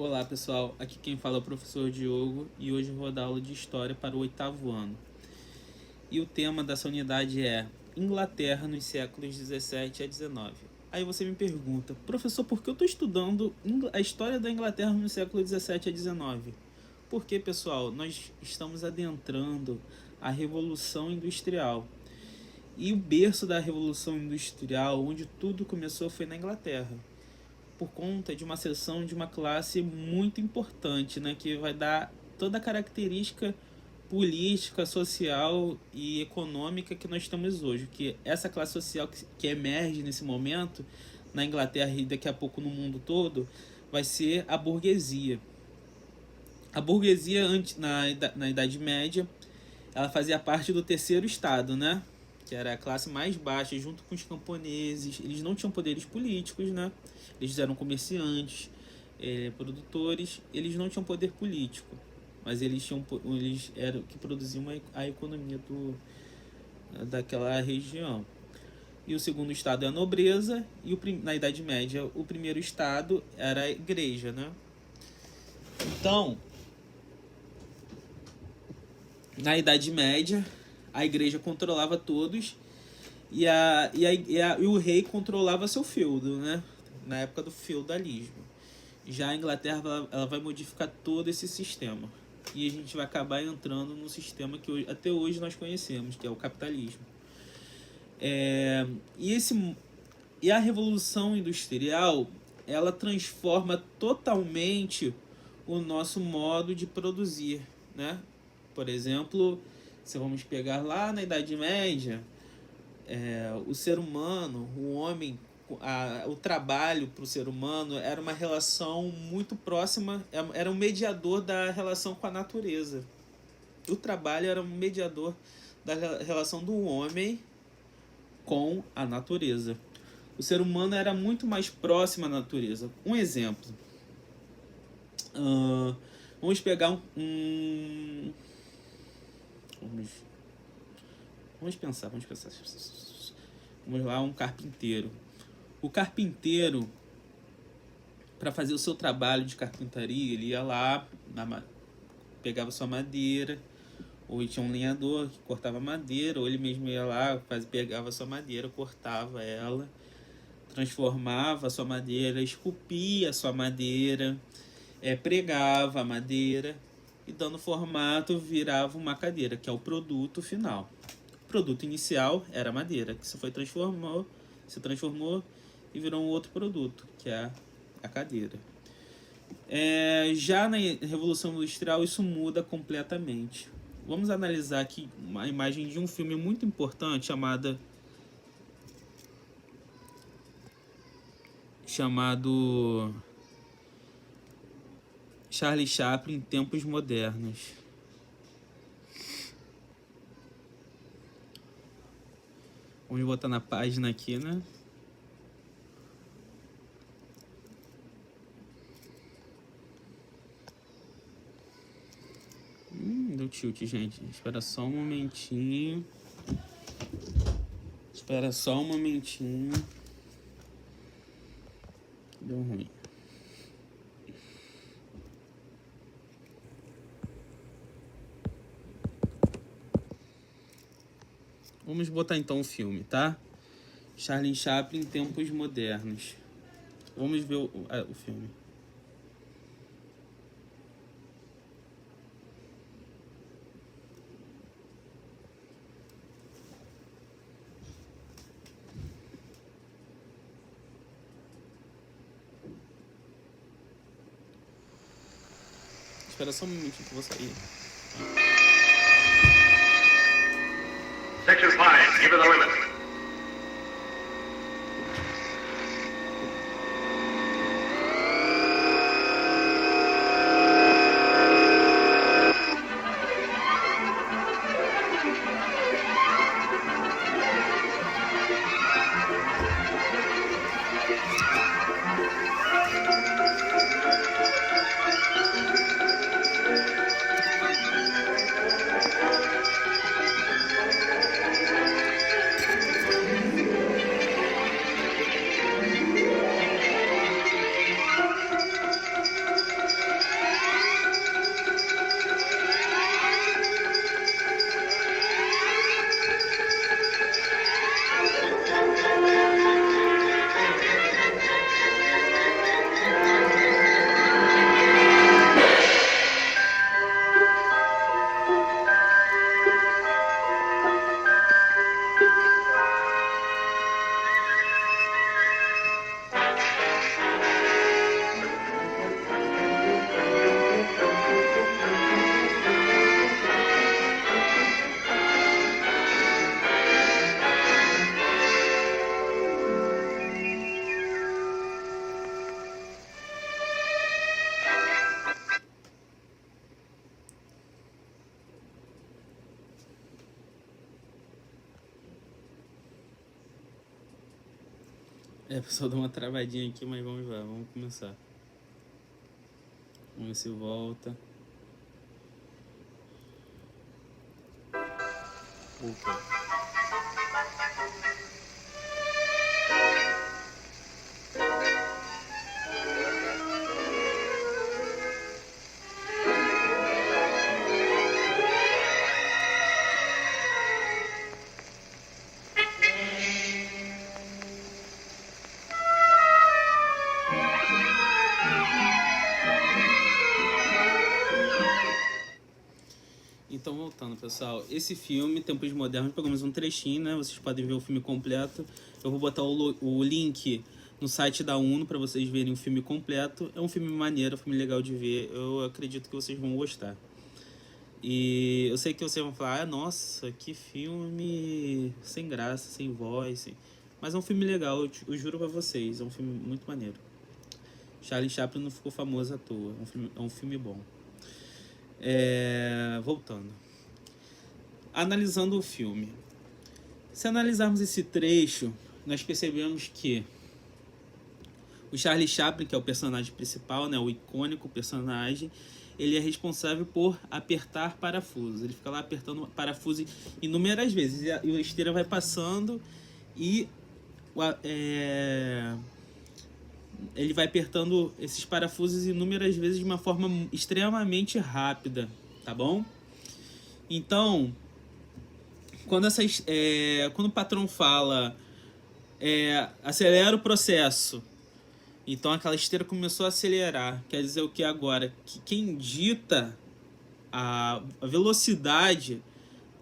Olá pessoal, aqui quem fala é o professor Diogo e hoje eu vou dar aula de História para o 8º ano. E o tema dessa unidade é Inglaterra nos séculos 17 a 19. Aí você me pergunta, professor, por que eu estou estudando a história da Inglaterra no século 17 a 19? Porque, pessoal, nós estamos adentrando a Revolução Industrial. E o berço da Revolução Industrial, onde tudo começou, foi na Inglaterra, por conta de uma seção de uma classe muito importante, né, que vai dar toda a característica política, social e econômica que nós temos hoje, que essa classe social que emerge nesse momento na Inglaterra e daqui a pouco no mundo todo vai ser a burguesia. A burguesia na Idade Média, ela fazia parte do terceiro estado, né? Que era a classe mais baixa, junto com os camponeses. Eles não tinham poderes políticos, né? Eles eram comerciantes, produtores. Eles não tinham poder político, mas eles eram que produziam a economia daquela região. E o segundo estado é a nobreza, e na Idade Média o primeiro estado era a igreja, né? Então, na Idade Média, a igreja controlava todos e o rei controlava seu feudo, né? Na época do feudalismo. Já a Inglaterra ela vai modificar todo esse sistema. E a gente vai acabar entrando no sistema que hoje, até hoje nós conhecemos, que é o capitalismo. E a Revolução Industrial, ela transforma totalmente o nosso modo de produzir, né? Por exemplo, se vamos pegar lá na Idade Média, o ser humano, o homem, o trabalho para o ser humano era uma relação muito próxima, era um mediador da relação com a natureza. O trabalho era um mediador da relação do homem com a natureza. O ser humano era muito mais próximo à natureza. Um exemplo. Vamos pegar Vamos pensar. Vamos lá, um carpinteiro. O carpinteiro, para fazer o seu trabalho de carpintaria, ele ia lá, pegava sua madeira, ou tinha um lenhador que cortava madeira, ou ele mesmo ia lá, pegava sua madeira, cortava ela, transformava a sua madeira, esculpia a sua madeira, pregava a madeira e, dando formato, virava uma cadeira, que é o produto final. O produto inicial era a madeira, que se transformou e virou um outro produto, que é a cadeira. Já na Revolução Industrial isso muda completamente. Vamos analisar aqui uma imagem de um filme muito importante chamado Charlie Chaplin, Tempos Modernos. Vamos botar na página aqui, né? Deu tilt, gente. Espera só um momentinho. Deu ruim. Vamos botar então o filme, tá? Charlie Chaplin, Tempos Modernos. Vamos ver o filme. Espera só um minutinho que eu vou sair. Section 5, give it the limit. Pessoal, dá uma travadinha aqui, mas vamos lá, vamos começar. Vamos ver se volta. Opa. Então, voltando, pessoal, esse filme, Tempos Modernos, pegamos um trechinho, né? Vocês podem ver o filme completo. Eu vou botar o link no site da UNO para vocês verem o filme completo. É um filme maneiro, um filme legal de ver. Eu acredito que vocês vão gostar. E eu sei que vocês vão falar, nossa, que filme sem graça, sem voz. Mas é um filme legal, eu juro pra vocês, é um filme muito maneiro. Charlie Chaplin não ficou famoso à toa, é um filme bom. Voltando. Analisando o filme. Se analisarmos esse trecho, nós percebemos que o Charlie Chaplin, que é o personagem principal, né, o icônico personagem, ele é responsável por apertar parafusos. Ele fica lá apertando parafusos inúmeras vezes. E a esteira vai passando e ele vai apertando esses parafusos inúmeras vezes de uma forma extremamente rápida, tá bom? Então, quando o patrão fala acelera o processo, então aquela esteira começou a acelerar. Quer dizer o que agora? Que quem dita a velocidade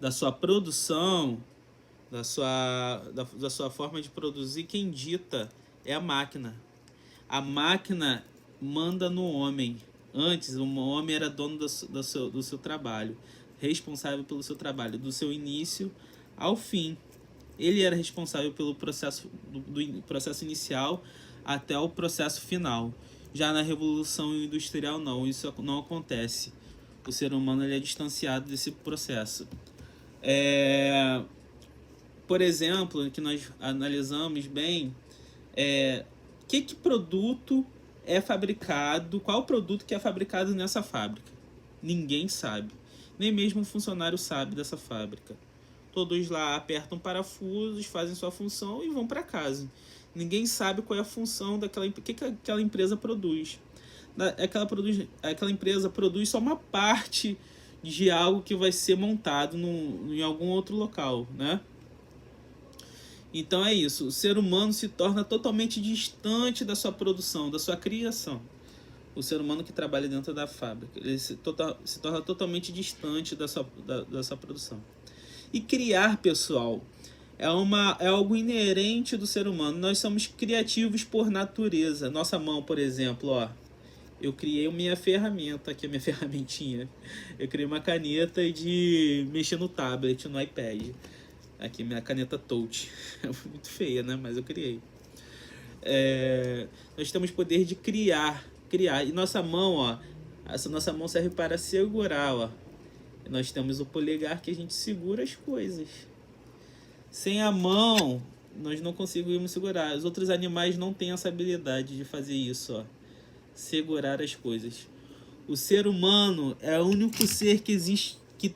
da sua produção, da sua forma de produzir, quem dita é a máquina. A máquina manda no homem. Antes, o homem era dono do seu trabalho, responsável pelo seu trabalho, do seu início ao fim. Ele era responsável pelo processo, do processo inicial até o processo final. Já na Revolução Industrial, não, isso não acontece. O ser humano ele é distanciado desse processo. Por exemplo, que nós analisamos bem, que produto é fabricado, qual produto que é fabricado nessa fábrica? Ninguém sabe. Nem mesmo um funcionário sabe dessa fábrica. Todos lá apertam parafusos, fazem sua função e vão para casa. Ninguém sabe qual é a função daquela, que aquela empresa produz. Aquela empresa produz só uma parte de algo que vai ser montado em algum outro local, né? Então é isso, o ser humano se torna totalmente distante da sua produção, da sua criação. O ser humano que trabalha dentro da fábrica, ele se torna totalmente distante da sua produção. E criar, pessoal, é algo inerente do ser humano. Nós somos criativos por natureza. Nossa mão, por exemplo, ó, eu criei minha ferramenta, aqui a minha ferramentinha. Eu criei uma caneta de mexer no tablet, no iPad. Aqui, minha caneta touch. É muito feia, né? Mas eu criei. Nós temos poder de criar. E nossa mão, ó. Essa nossa mão serve para segurar, ó. Nós temos o polegar que a gente segura as coisas. Sem a mão, nós não conseguimos segurar. Os outros animais não têm essa habilidade de fazer isso, ó. Segurar as coisas. O ser humano é o único ser que existe que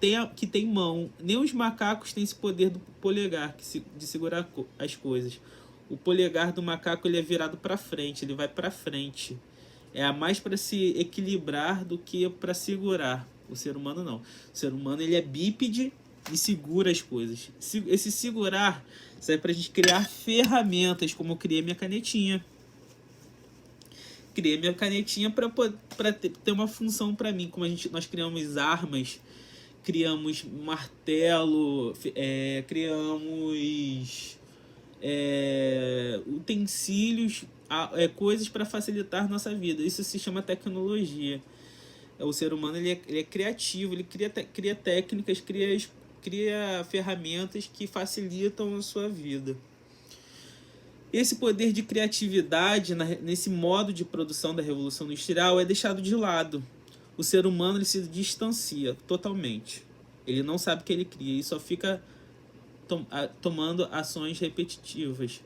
tem mão. Nem os macacos têm esse poder do polegar de segurar as coisas. O polegar do macaco ele é virado para frente, ele vai para frente. É mais para se equilibrar do que para segurar. O ser humano não. O ser humano ele é bípede e segura as coisas. Esse segurar serve para a gente criar ferramentas, como eu criei minha canetinha. Criei minha canetinha para ter uma função para mim. Como nós criamos armas, criamos martelo, criamos utensílios, coisas para facilitar nossa vida. Isso se chama tecnologia. O ser humano ele é criativo, ele cria técnicas, cria ferramentas que facilitam a sua vida. Esse poder de criatividade nesse modo de produção da Revolução Industrial é deixado de lado. O ser humano ele se distancia totalmente. Ele não sabe o que ele cria e só fica tomando ações repetitivas.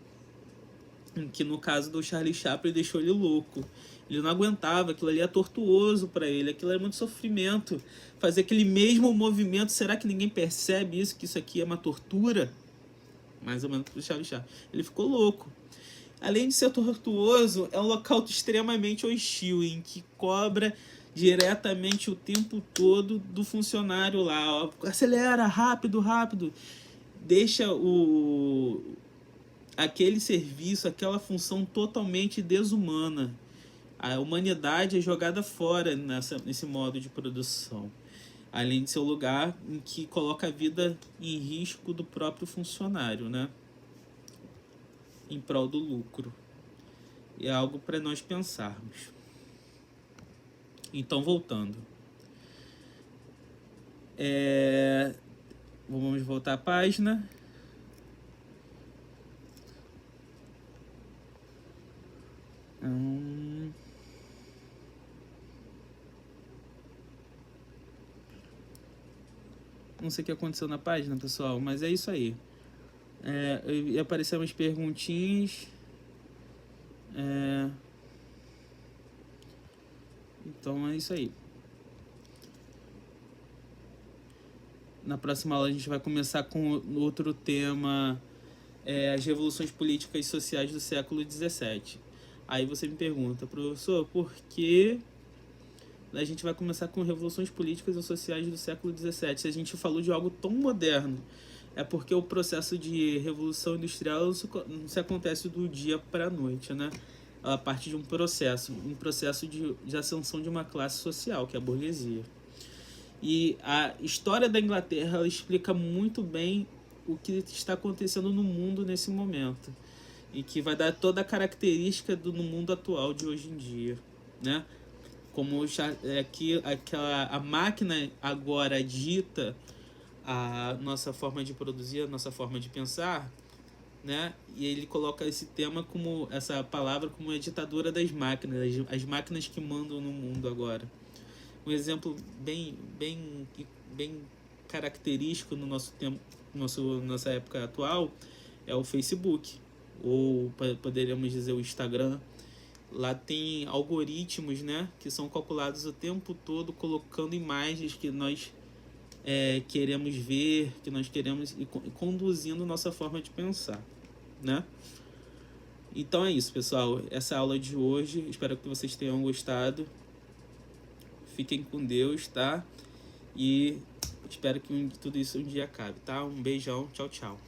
que no caso do Charlie Chaplin deixou ele louco. Ele não aguentava, aquilo ali é tortuoso para ele, aquilo é muito sofrimento. Fazer aquele mesmo movimento, será que ninguém percebe isso, que isso aqui é uma tortura? Mais ou menos pro Charlie Chaplin. Ele ficou louco. Além de ser tortuoso, é um local extremamente hostil, em que cobra diretamente o tempo todo do funcionário lá. Ó, acelera, rápido, rápido. Deixa aquele serviço, aquela função totalmente desumana. A humanidade é jogada fora nesse modo de produção. Além de ser o lugar em que coloca a vida em risco do próprio funcionário, né? Em prol do lucro. E é algo para nós pensarmos. Então, voltando. Vamos voltar à página. Não sei o que aconteceu na página, pessoal, mas é isso aí. E apareceram umas perguntinhas. Então é isso aí. Na próxima aula a gente vai começar com outro tema, as revoluções políticas e sociais do século XVII. Aí você me pergunta, professor, por que a gente vai começar com revoluções políticas e sociais do século XVII? Se a gente falou de algo tão moderno, é porque o processo de revolução industrial não se acontece do dia para a noite, né? Ela parte de um processo de ascensão de uma classe social, que é a burguesia. E a história da Inglaterra, ela explica muito bem o que está acontecendo no mundo nesse momento, e que vai dar toda a característica no mundo atual de hoje em dia, né? Como a máquina agora dita a nossa forma de produzir, a nossa forma de pensar, né? E ele coloca essa palavra como a ditadura das máquinas, as máquinas que mandam no mundo agora. Um exemplo bem característico no nosso tempo, nossa época atual, é o Facebook, ou poderíamos dizer o Instagram. Lá tem algoritmos, né, que são calculados o tempo todo, colocando imagens que nós queremos ver, que nós queremos, e conduzindo nossa forma de pensar, né? Então é isso, pessoal. Essa aula de hoje, espero que vocês tenham gostado. Fiquem com Deus, tá? E espero que tudo isso um dia acabe, tá? Um beijão, tchau, tchau.